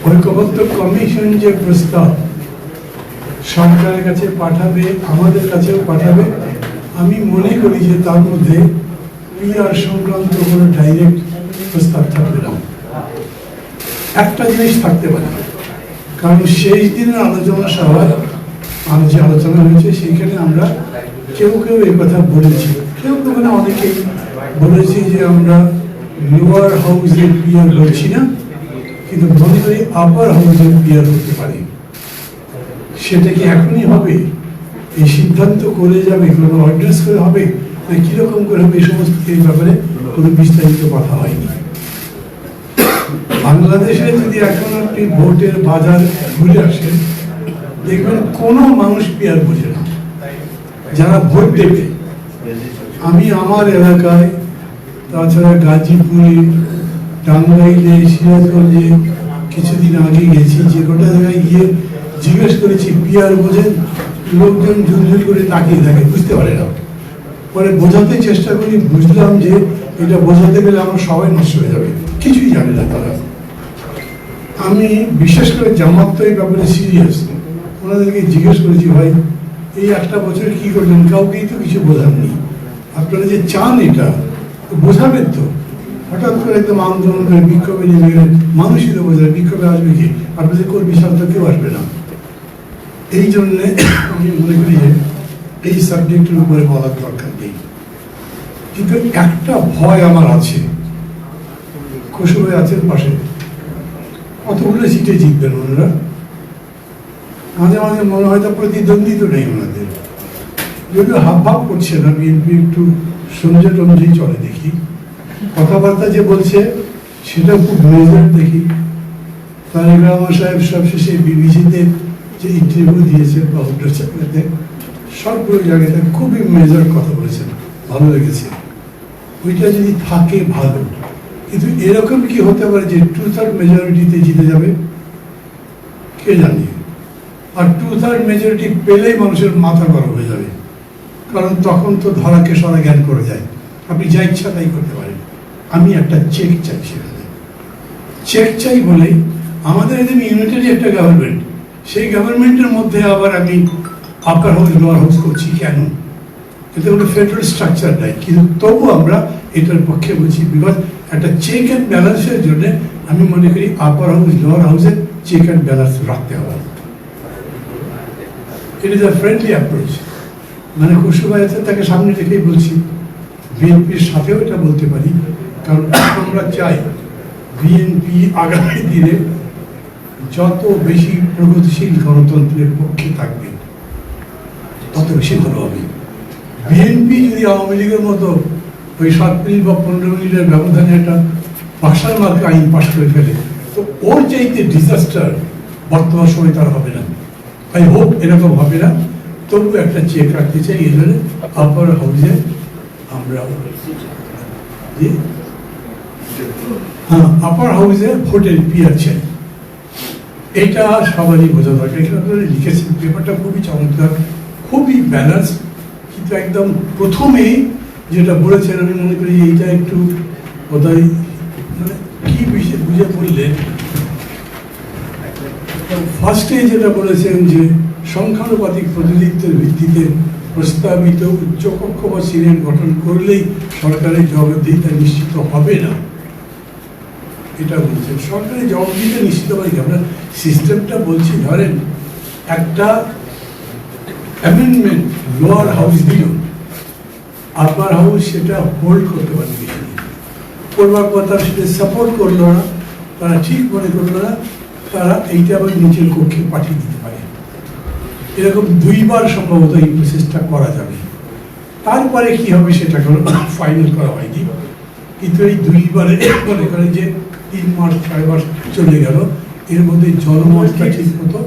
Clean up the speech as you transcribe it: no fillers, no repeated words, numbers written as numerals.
ঐক্যবদ্ধ কমিশন যে প্রস্তাব সরকারের কাছে পাঠাবে, আমাদের কাছেও পাঠাবে, আমি মনে করি যে তার মধ্যে পিআর সংক্রান্ত কোনো ডাইরেক্ট প্রস্তাব থাকবে না। একটা জিনিস থাকতে পারে, কারণ সেই দিনের আলোচনা সভায় আমার যে আলোচনা হয়েছে সেইখানে আমরা কেউ কেউ এই কথা বলেছি, কেউ কেউ মানে অনেকেই বলেছি যে আমরা লোয়ার হাউসের পিআর বলছি না, কিন্তু মনে করি আপার হাউসের পিআর হতে পারে। সেটা কি এখনই হবে? এই সিদ্ধান্ত করে যাবে, কোনো অর্ডিন্যান্স করে হবে, না কিরকম করে হবে, এই সমস্ত এই ব্যাপারে কোনো বিস্তারিত কথা হয়নি। বাংলাদেশে যদি এখন আপনি ভোটের বাজার ঘুরে আসেন, দেখবেন কোনো মানুষ পিআর বোঝে না যারা ভোট দেবে। আমি আমার এলাকায়, তাছাড়া গাজীপুরে, টাঙ্গাইলে, সিরাজগঞ্জে কিছুদিন আগে গেছি, যে গোটা জায়গায় গিয়ে জিজ্ঞেস করেছি পিআর বোঝেন? লোকজন ঝুলঝুল করে তাকিয়ে থাকে, বুঝতে পারে না। পরে বোঝাতে চেষ্টা করি, বুঝলাম যে এটা বোঝাতে গেলে আমার সবাই নষ্ট হয়ে যাবে, কিছুই জানে না তারা। আমি বিশেষ করে জামাত তো এই ব্যাপারে সিরিয়াস, ওনাদেরকে জিজ্ঞেস করেছি, ভাই এই একটা বছর কি করবেন? কাউকেই তো কিছু বোঝাননি, আপনারা যে চান এটা বোঝাবেন তো। হঠাৎ করে একদম আন্দোলন করে বিক্ষোভে নেমে গেলেন, মানুষই তো বোঝাবে, বিক্ষোভে আসবে কি? আপনাদের কর্মী সাথে কেউ আসবে না। এই জন্যে আমি মনে করি যে এই সাবজেক্টের উপরে বলার দরকার নেই। কিন্তু একটা ভয় আমার আছে, খুশু হয়ে আছেন পাশে, কতগুলো সিটে জিতবেন ওনারা? মাঝে মাঝে মনে হয় তা প্রতিদ্বন্দ্বী তো নেই ওনাদের, যদিও হাব ভাব করছে না। বিএনপি একটু সমঝে টমঝেই চলে দেখি, কথাবার্তা যে বলছে সেটা খুব মেজার দেখি। তারেক রহমান সাহেব সবশেষে বিবিসিতে যে ইন্টারভিউ দিয়েছেন বা চাকরিতে, সবগুলো জায়গাতে খুবই মেজার কথা বলেছেন, ভালো লেগেছে। ওইটা যদি থাকে ভালো, কিন্তু এরকম কি হতে পারে যে 2/3 মেজরিটিতে জিতে যাবে? কে জানি। আর 2/3 মেজরিটি পেলেই মানুষের মাথা গরম হয়ে যাবে, কারণ তখন তো ধরাকে সরা জ্ঞান করে যায়, আপনি যা ইচ্ছা তাই করতে পারেন। আমি একটা চেক চাই, সেখানে চেক চাই বলে আমাদের একদম ইউনিটারি একটা গভর্নমেন্ট, সেই গভর্নমেন্টের মধ্যে আবার আমি আপার হাউস লোয়ার হাউস করছি কেন? এতে কোনো ফেডারেল স্ট্রাকচার নাই, কিন্তু তবু আমরা এটার পক্ষে বলছি, বিকজ একটা চেক অ্যান্ড ব্যালেন্সের জন্য আমি মনে করি আপার হাউস লোয়ার হাউসের চেক অ্যান্ড ব্যালেন্স রাখতে হবে। It is a friendly approach. মানে খুশু ভাই আছে, তাকে সামনে রেখেই বলছি, বিএনপির সাথেও এটা বলতে পারি, কারণ আমরা চাই বিএনপি আগামী দিনে যত বেশি প্রগতিশীল গণতন্ত্রের পক্ষে থাকবে তত বেশি ভালো হবে। বিএনপি যদি আওয়ামী লীগের মতো ওই 7 মিনিট বা 15 মিনিটের ব্যবধানে একটা পাশার মার্কা আইন পাশ করে ফেলে, তো ওর চাইতে ডিজাস্টার বর্তমান সময় তার হবে না। আই হোপ এরকম হবে না, তবু একটা চেক রাখতে চাই। এই জন্য আপার হাউসে আমরা আপার হাউসে ভোটের পিআর চাই, এটা সবারই বোঝা দরকার। এখানে আপনারা লিখেছেন, পেপারটা খুবই চমৎকার, খুবই ব্যালেন্স, কিন্তু একদম প্রথমেই যেটা বলেছেন আমি মনে করি এইটা একটু বোধহয় মানে কি বিষয় বুঝে বললেন। ফার্স্টে যেটা বলেছেন যে সংখ্যানুপাতিক প্রতিনিধিত্বের ভিত্তিতে প্রস্তাবিত উচ্চকক্ষ বা সিনেট গঠন করলেই সরকারের জবাবদিহিতা নিশ্চিত হবে না, এটা বলছেন। সরকারের জবাবদিহিতা নিশ্চিত হবে কি? আমরা সিস্টেমটা বলছি, ধরেন একটা অ্যামেন্ডমেন্ট লোয়ার হাউস দিল, আপার হাউস সেটা হোল্ড করতে পারে, করবার পর তারা সেটা সাপোর্ট করলো না, তারা ঠিক মনে করলো না, তারা এইটা আবার নিচের কক্ষে পাঠিয়ে দিতে পারে। এরকম 2 বার সম্ভবত এই প্রসেসটা করা যাবে। তারপরে কি হবে সেটা ফাইনাল করা হয়নি, কিন্তু এই 2 বারে মনে করেন যে 3 মাস 6 মাস চলে গেল, এর মধ্যে জনমতটা ঠিক মতো